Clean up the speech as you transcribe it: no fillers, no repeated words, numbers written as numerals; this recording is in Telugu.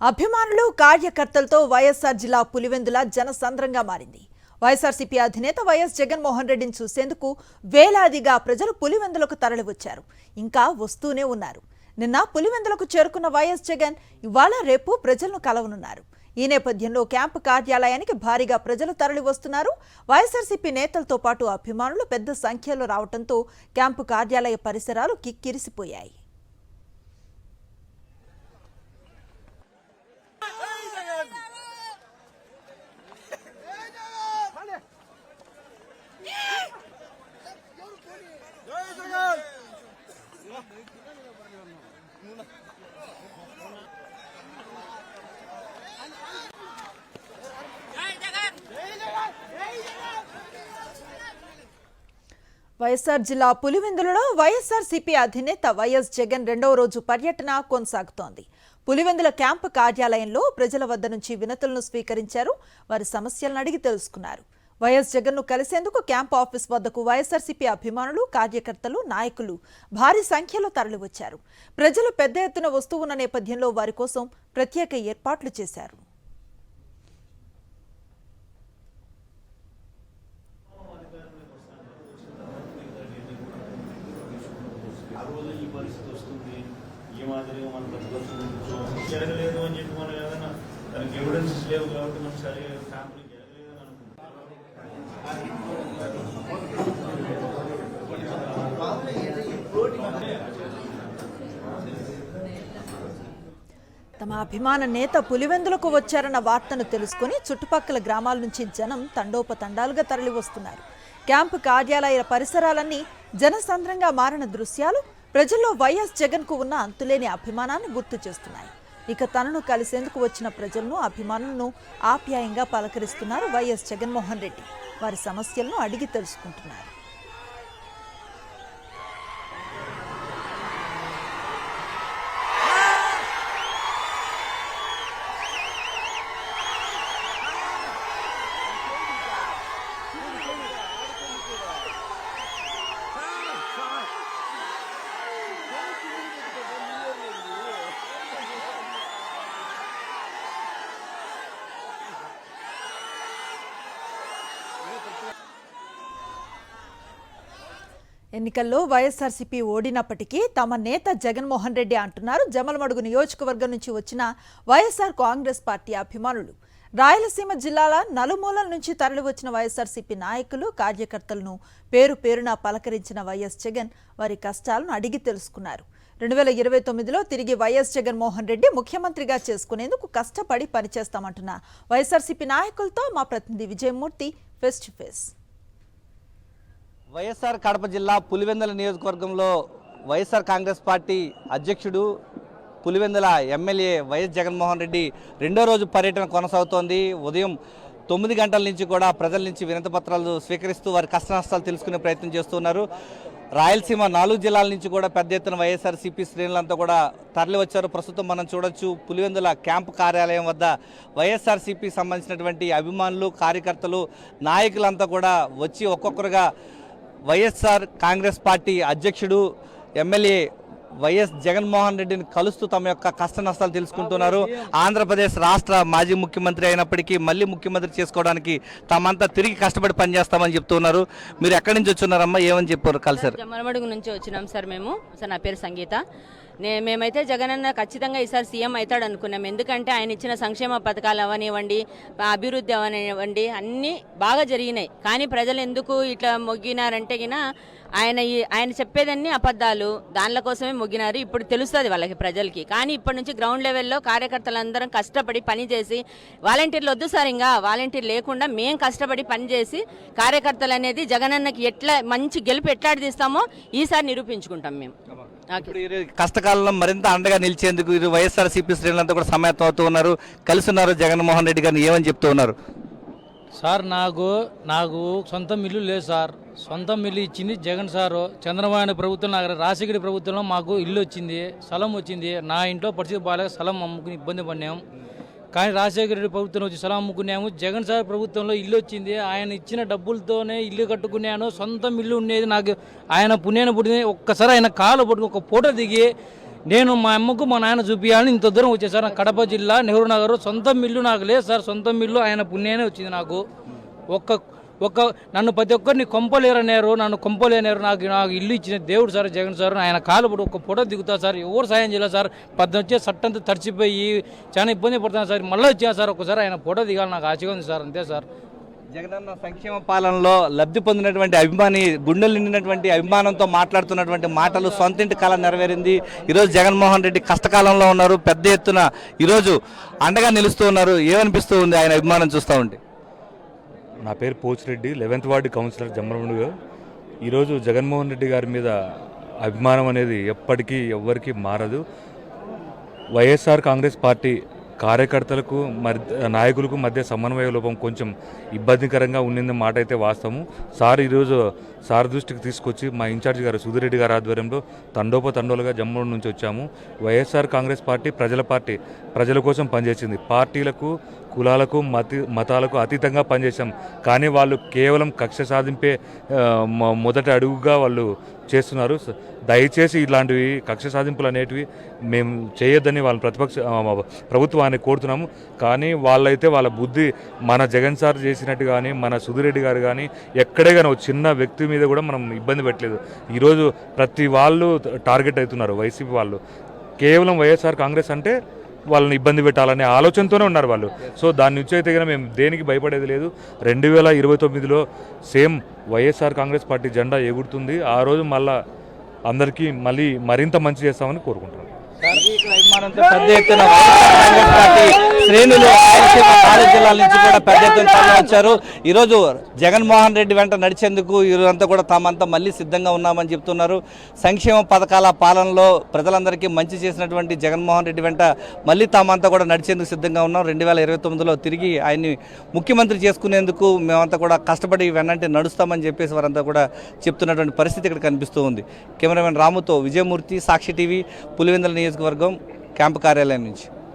అభిమానులు కార్యకర్తలతో వైఎస్ఆర్ జిల్లా పులివెందుల జనసంద్రంగా మారింది. వైఎస్ఆర్సీపీ అధినేత వైఎస్ జగన్మోహన్ రెడ్డిని చూసేందుకు వేలాదిగా ప్రజలు పులివెందులకు తరలివచ్చారు. ఇంకా వస్తూనే ఉన్నారు. నిన్న పులివెందులకు చేరుకున్న వైఎస్ జగన్ ఇవాళ రేపు ప్రజలను కలవనున్నారు. ఈ నేపథ్యంలో క్యాంపు కార్యాలయానికి భారీగా ప్రజలు తరలి వస్తున్నారు. వైఎస్ఆర్సీపీ నేతలతో పాటు అభిమానులు పెద్ద సంఖ్యలో రావడంతో క్యాంపు కార్యాలయ పరిసరాలు కిక్కిరిసిపోయాయి. వైఎస్ఆర్ జిల్లా పులివెందులలో వైఎస్ఆర్సీపీ అధినేత వైఎస్ జగన్ రెండవ రోజు పర్యటన కొనసాగుతోంది. పులివెందుల క్యాంపు కార్యాలయంలో ప్రజల వద్ద నుంచి వినతులను స్వీకరించారు. వారి సమస్యలను అడిగి తెలుసుకున్నారు. వైఎస్ జగన్ను కలిసేందుకు క్యాంపు ఆఫీస్ వద్దకు వైఎస్ఆర్సీపీ అభిమానులు, కార్యకర్తలు, నాయకులు భారీ సంఖ్యలో తరలివచ్చారు. ప్రజలు పెద్ద ఎత్తున వస్తూ ఉన్న నేపథ్యంలో వారి కోసం ప్రత్యేక ఏర్పాట్లు చేశారు. జరగలేదు అని చెప్పి మనం ఏదైనా దానికి ఎవిడెన్సెస్ లేవు కాబట్టి మనం సరిగా ఫ్యామిలీ జరగలేదు అని తమ అభిమాన నేత పులివెందులకు వచ్చారన్న వార్తను తెలుసుకుని చుట్టుపక్కల గ్రామాల నుంచి జనం తండోపతండాలుగా తరలి వస్తున్నారు. క్యాంపు కార్యాలయ పరిసరాలన్నీ జనసంద్రంగా మారిన దృశ్యాలు ప్రజల్లో వైఎస్ జగన్ కు ఉన్న అంతులేని అభిమానాన్ని గుర్తు చేస్తున్నాయి. ఇక తనను కలిసేందుకు వచ్చిన ప్రజలను, అభిమానులను ఆప్యాయంగా పలకరిస్తున్నారు వైఎస్ జగన్మోహన్ రెడ్డి. వారి సమస్యలను అడిగి తెలుసుకుంటున్నారు. ఎన్నికల్లో వైఎస్ఆర్సీపీ ఓడినప్పటికీ తమ నేత జగన్మోహన్ రెడ్డి అంటున్నారు జమలమడుగు నియోజకవర్గం నుంచి వచ్చిన వైఎస్ఆర్ కాంగ్రెస్ పార్టీ అభిమానులు. రాయలసీమ జిల్లాల నలుమూలల నుంచి తరలివచ్చిన వైఎస్ఆర్సీపీ నాయకులు, కార్యకర్తలను పేరు పేరున పలకరించిన వైఎస్ జగన్ వారి కష్టాలను అడిగి తెలుసుకున్నారు. 2029లో తిరిగి వైఎస్ జగన్మోహన్ రెడ్డి ముఖ్యమంత్రిగా చేసుకునేందుకు కష్టపడి పనిచేస్తామంటున్న వైఎస్ఆర్సీపీ నాయకులతో మా ప్రతినిధి Vijayamurthy face to face. YSR Kadapa జిల్లా పులివెందుల నియోజకవర్గంలో వైఎస్ఆర్ కాంగ్రెస్ పార్టీ అధ్యక్షుడు, పులివెందుల ఎమ్మెల్యే వైఎస్ జగన్మోహన్ రెడ్డి రెండో రోజు పర్యటన కొనసాగుతోంది. ఉదయం 9 గంటల నుంచి కూడా ప్రజల నుంచి వినతి పత్రాలు స్వీకరిస్తూ వారి కష్ట నష్టాలు తెలుసుకునే ప్రయత్నం చేస్తున్నారు. రాయలసీమ 4 జిల్లాల నుంచి కూడా పెద్ద ఎత్తున వైఎస్ఆర్సీపీ శ్రేణులంతా కూడా తరలి వచ్చారు. ప్రస్తుతం మనం చూడొచ్చు పులివెందుల క్యాంపు కార్యాలయం వద్ద వైఎస్ఆర్సీపీ సంబంధించినటువంటి అభిమానులు, కార్యకర్తలు, నాయకులంతా కూడా వచ్చి ఒక్కొక్కరుగా వైఎస్ఆర్ కాంగ్రెస్ పార్టీ అధ్యక్షుడు ఎమ్మెల్యే వైఎస్ జగన్మోహన్ రెడ్డిని కలుస్తూ తమ యొక్క కష్ట నష్టాలు తెలుసుకుంటున్నారు. ఆంధ్రప్రదేశ్ రాష్ట్ర మాజీ ముఖ్యమంత్రి అయినప్పటికీ మళ్ళీ ముఖ్యమంత్రి చేసుకోవడానికి తమంతా తిరిగి కష్టపడి పనిచేస్తామని చెప్తున్నారు. మీరు ఎక్కడి నుంచి వచ్చున్నారమ్మా, ఏమని చెప్పారు? కలిసారు జమ్మలమడుగు నుంచి వచ్చినాం సార్ మేము. సార్ నా పేరు సంగీత. మేమైతే జగనన్న ఖచ్చితంగా ఈసారి సీఎం అవుతాడు అనుకున్నాం. ఎందుకంటే ఆయన ఇచ్చిన సంక్షేమ పథకాలు అవనివ్వండి, అభివృద్ధి అవనివ్వండి, అన్నీ బాగా జరిగినాయి. కానీ ప్రజలు ఎందుకు ఇట్లా మొగ్గినారంటే గిన ఆయన చెప్పేదన్నీ అబద్ధాలు, దానిల కోసమే మొగ్గినారు. ఇప్పుడు తెలుస్తుంది వాళ్ళకి, ప్రజలకి. కానీ ఇప్పటి నుంచి గ్రౌండ్ లెవెల్లో కార్యకర్తలందరం కష్టపడి పనిచేసి, వాలంటీర్లు వద్దు సార్, ఇంకా వాలంటీర్ లేకుండా మేము కష్టపడి పనిచేసి కార్యకర్తలు అనేది జగనన్నకి ఎట్లా మంచి గెలుపు ఎట్లాడి తీస్తామో ఈసారి నిరూపించుకుంటాం మేము. కష్టకాలంలో మరింత అండగా నిలిచేందుకు వైఎస్ఆర్సీపీ శ్రేణులంతా కూడా సమాయత్తం అవుతూ ఉన్నారు, కలిసి ఉన్నారు. జగన్మోహన్ రెడ్డి గారిని ఏమని చెప్తూ ఉన్నారు? సార్ నాకు సొంతం ఇల్లు లేదు సార్. సొంతం ఇల్లు ఇచ్చింది జగన్ సారు. చంద్రబాబు ప్రభుత్వం, నాకు రాజశేఖర ప్రభుత్వంలో మాకు ఇల్లు వచ్చింది, స్థలం వచ్చింది. నా ఇంట్లో పరిస్థితి బాగాలేక స్థలం అమ్ముకుని ఇబ్బంది పడినాం. కానీ రాజశేఖర రెడ్డి ప్రభుత్వం వచ్చి స్థలం అమ్ముకున్నాము. జగన్ సార్ ప్రభుత్వంలో ఇల్లు వచ్చింది. ఆయన ఇచ్చిన డబ్బులతోనే ఇల్లు కట్టుకున్నాను. సొంతం ఇల్లు ఉండేది నాకు. ఆయన పుణ్యాన్ని పుట్టింది. ఒక్కసారి ఆయన కాలు పట్టుకుని ఒక ఫోటో దిగి నేను మా అమ్మకు మా నాయన చూపించాలని ఇంత దూరం వచ్చాను సార్. నాకు కడప జిల్లా నెహ్రూ నగర్, సొంత మిల్లు నాకు లేదు సార్. సొంత మిల్లు ఆయన పుణ్యానే వచ్చింది నాకు. నన్ను ప్రతి ఒక్కరిని కొంపలేరనేరు, నన్ను కొంపలేనారు. నాకు ఇల్లు ఇచ్చిన దేవుడు సార్ జగన్ సార్. ఆయన కాలు పడి ఒక ఫోటో దిగుతా సార్. ఎవరు సాయం చేయలేదు సార్. వచ్చే సట్టంతా తడిచిపోయి చాలా ఇబ్బంది పడుతున్నాను సార్. మళ్ళీ వచ్చాను సార్. ఒకసారి ఆయన ఫోటో దిగాలి, నాకు ఆశగా ఉంది సార్. అంతే సార్. జగనన్న సంక్షేమ పాలనలో లబ్ధి పొందినటువంటి అభిమాని, గుండెలు నిండినటువంటి అభిమానంతో మాట్లాడుతున్నటువంటి మాటలు, సొంతింటి కళ నెరవేరింది. ఈరోజు జగన్మోహన్ రెడ్డి కష్టకాలంలో ఉన్నారు, పెద్ద ఎత్తున ఈరోజు అండగా నిలుస్తూ ఉన్నారు. ఏమనిపిస్తూ ఉంది ఆయన అభిమానం చూస్తూ ఉంటే? నా పేరు పోచిరెడ్డి, 11th వార్డు కౌన్సిలర్ జమ్మలమడుగు. ఈరోజు జగన్మోహన్ రెడ్డి గారి మీద అభిమానం అనేది ఎప్పటికీ ఎవ్వరికీ మారదు. వైఎస్ఆర్ కాంగ్రెస్ పార్టీ కార్యకర్తలకు నాయకులకు మధ్య సమన్వయ లోపం కొంచెం ఇబ్బందికరంగా ఉన్నింది మాట అయితే వాస్తవము. సార్ ఈరోజు సార్ దృష్టికి తీసుకొచ్చి మా ఇన్ఛార్జి గారు సుధీరెడ్డి గారి ఆధ్వర్యంలో తండోపతండోలుగా జమ్మూరు నుంచి వచ్చాము. వైఎస్ఆర్ కాంగ్రెస్ పార్టీ ప్రజల పార్టీ, ప్రజల కోసం పనిచేసింది. పార్టీలకు, కులాలకు, మతాలకు అతీతంగా పనిచేశాం. కానీ వాళ్ళు కేవలం కక్ష సాధింపే మొదటి అడుగుగా వాళ్ళు చేస్తున్నారు. దయచేసి ఇలాంటివి కక్ష సాధింపులు అనేటివి మేము చేయొద్దని వాళ్ళ ప్రభుత్వాన్ని కోరుతున్నాము. కానీ వాళ్ళైతే వాళ్ళ బుద్ధి మన జగన్ సార్ చేసినట్టు కానీ, మన సుధీరెడ్డి గారు కానీ ఎక్కడే కానీ ఒక చిన్న వ్యక్తి మీద కూడా మనం ఇబ్బంది పెట్టలేదు. ఈరోజు ప్రతి వాళ్ళు టార్గెట్ అవుతున్నారు. వైసీపీ వాళ్ళు కేవలం వైఎస్ఆర్ కాంగ్రెస్ అంటే వాళ్ళని ఇబ్బంది పెట్టాలనే ఆలోచనతోనే ఉన్నారు వాళ్ళు. సో దాని నుంచి అయితే కనుక మేము దేనికి భయపడేది లేదు. 2029లో సేమ్ వైఎస్ఆర్ కాంగ్రెస్ పార్టీ జెండా ఎగురుతుంది. ఆ రోజు మళ్ళీ అందరికీ మరింత మంచి చేస్తామని కోరుకుంటున్నాం. అభిమానంతో పెద్ద ఎత్తున కాంగ్రెస్ పార్టీ శ్రేణులు కాలేజ్ జిల్లాల నుంచి కూడా పెద్ద ఎత్తున వచ్చారు. ఈరోజు జగన్మోహన్ రెడ్డి వెంట నడిచేందుకు ఈరోజంతా కూడా తామంతా మళ్ళీ సిద్ధంగా ఉన్నామని చెప్తున్నారు. సంక్షేమ పథకాల పాలనలో ప్రజలందరికీ మంచి చేసినటువంటి జగన్మోహన్ రెడ్డి వెంట మళ్ళీ తామంతా కూడా నడిచేందుకు సిద్ధంగా ఉన్నాం. 2029లో తిరిగి ఆయన్ని ముఖ్యమంత్రి చేసుకునేందుకు మేమంతా కూడా కష్టపడి వెన్నంటే నడుస్తామని చెప్పేసి వారంతా కూడా చెప్తున్నటువంటి పరిస్థితి ఇక్కడ కనిపిస్తూ ఉంది. కెమెరామెన్ రాముతో విజయమూర్తి, సాక్షి టీవీ, పులివెందుల నియోజకవర్గం క్యాంపు కార్యాలయం నుంచి.